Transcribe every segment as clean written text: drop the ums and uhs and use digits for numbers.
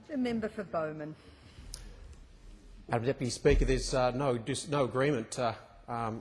The member for Bowman. Madam Deputy Speaker, there's no agreement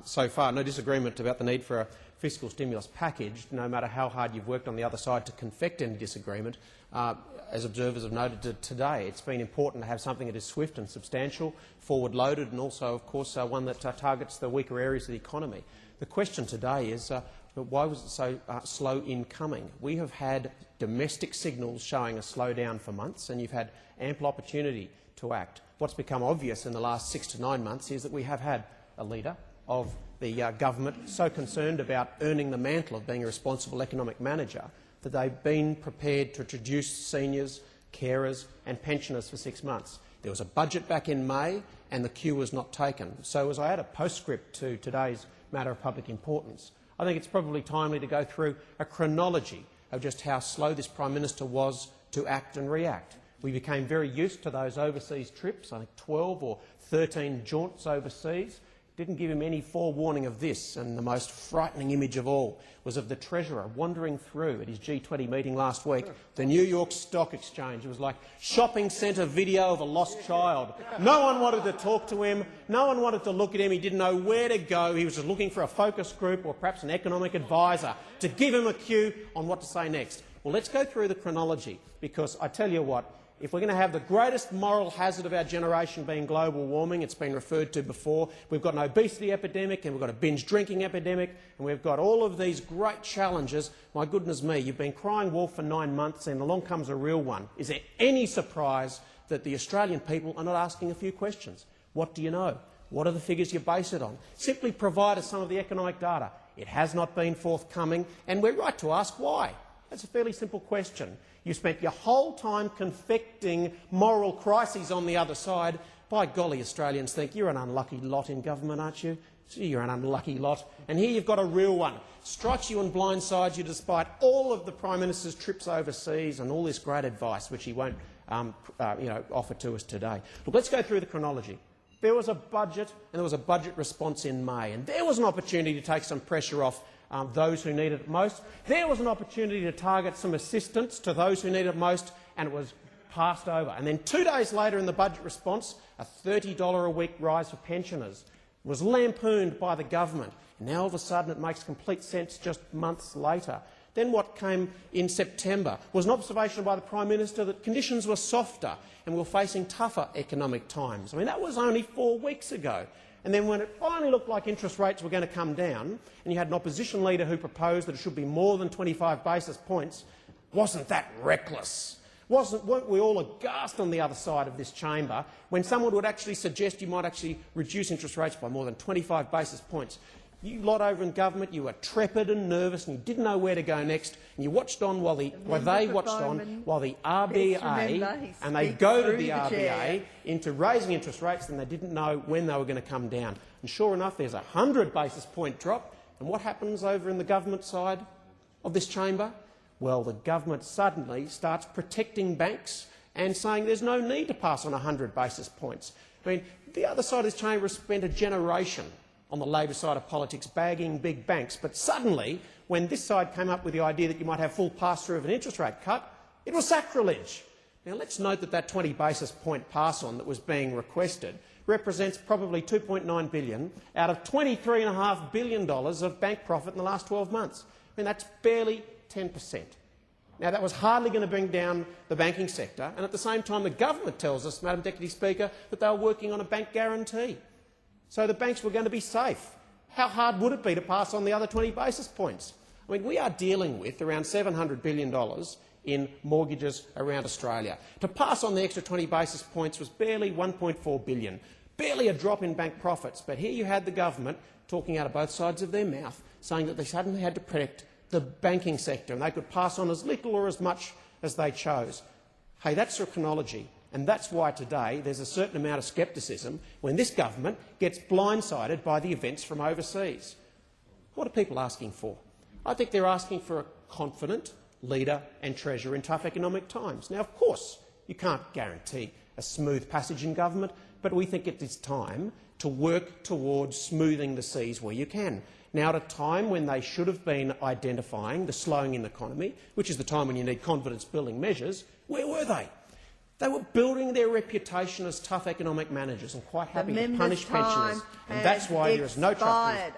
so far, no disagreement about the need for a fiscal stimulus package, no matter how hard you've worked on the other side to confect any disagreement. As observers have noted today, it's been important to have something that is swift and substantial, forward-loaded, and also, of course, one that targets the weaker areas of the economy. The question today is why was it so slow in coming? We have had domestic signals showing a slowdown for months, and you've had ample opportunity to act. What's become obvious in the last 6 to 9 months is that we have had a leader of the government so concerned about earning the mantle of being a responsible economic manager that they've been prepared to introduce seniors, carers and pensioners for 6 months. There was a budget back in May and the cue was not taken. So as I add a postscript to today's matter of public importance, I think it's probably timely to go through a chronology of just how slow this Prime Minister was to act and react. We became very used to those overseas trips, I think 12 or 13 jaunts overseas. Didn't give him any forewarning of this, and the most frightening image of all was of the Treasurer wandering through at his G20 meeting last week, the New York Stock Exchange. It was like shopping centre video of a lost child. No one wanted to talk to him, no one wanted to look at him, he didn't know where to go, he was just looking for a focus group or perhaps an economic advisor to give him a cue on what to say next. Well, let's go through the chronology, because I tell you what, if we're going to have the greatest moral hazard of our generation being global warming, it's been referred to before, we've got an obesity epidemic and we've got a binge drinking epidemic and we've got all of these great challenges, my goodness me, you've been crying wolf for 9 months and along comes a real one. Is there any surprise that the Australian people are not asking a few questions? What do you know? What are the figures you base it on? Simply provide us some of the economic data. It has not been forthcoming and we're right to ask why. That's a fairly simple question. You spent your whole time confecting moral crises on the other side. By golly, Australians think you're an unlucky lot in government, aren't you? Gee, you're an unlucky lot. And here you've got a real one. Strikes you and blindsides you despite all of the Prime Minister's trips overseas and all this great advice, which he won't offer to us today. Look, let's go through the chronology. There was a budget and there was a budget response in May, and there was an opportunity to take some pressure off those who need it most. There was an opportunity to target some assistance to those who need it most, and it was passed over. And then 2 days later in the budget response, a $30 a week rise for pensioners was lampooned by the government. And now all of a sudden it makes complete sense just months later. Then what came in September was an observation by the Prime Minister that conditions were softer and we were facing tougher economic times. I mean, that was only 4 weeks ago. And then when it finally looked like interest rates were going to come down and you had an opposition leader who proposed that it should be more than 25 basis points, wasn't that reckless? Weren't we all aghast on the other side of this chamber when someone would actually suggest you might actually reduce interest rates by more than 25 basis points? You lot over in government, you were trepid and nervous and you didn't know where to go next, and you watched on while the RBA, and they goaded the RBA into raising interest rates, and they didn't know when they were going to come down. And sure enough, there's a 100 basis point drop, and what happens over in the government side of this chamber? Well, the government suddenly starts protecting banks and saying there's no need to pass on 100 basis points. I mean, the other side of this chamber has spent a generation on the Labor side of politics bagging big banks, but suddenly, when this side came up with the idea that you might have full pass-through of an interest rate cut, it was sacrilege. Now let's note that that 20 basis point pass-on that was being requested represents probably $2.9 billion out of $23.5 billion of bank profit in the last 12 months. I mean, that's barely 10%. Now, that was hardly going to bring down the banking sector, and at the same time the government tells us, Madam Deputy Speaker, that they were working on a bank guarantee. So the banks were going to be safe. How hard would it be to pass on the other 20 basis points? I mean, we are dealing with around $700 billion in mortgages around Australia. To pass on the extra 20 basis points was barely $1.4 billion, barely a drop in bank profits. But here you had the government talking out of both sides of their mouth, saying that they suddenly had to protect the banking sector and they could pass on as little or as much as they chose. Hey, that's a chronology. And that's why today there's a certain amount of scepticism when this government gets blindsided by the events from overseas. What are people asking for? I think they're asking for a confident leader and treasurer in tough economic times. Now, of course, you can't guarantee a smooth passage in government, but we think it is time to work towards smoothing the seas where you can. Now, at a time when they should have been identifying the slowing in the economy, which is the time when you need confidence-building measures, where were they? They were building their reputation as tough economic managers and quite happy to punish pensioners. And that's why there is no trust.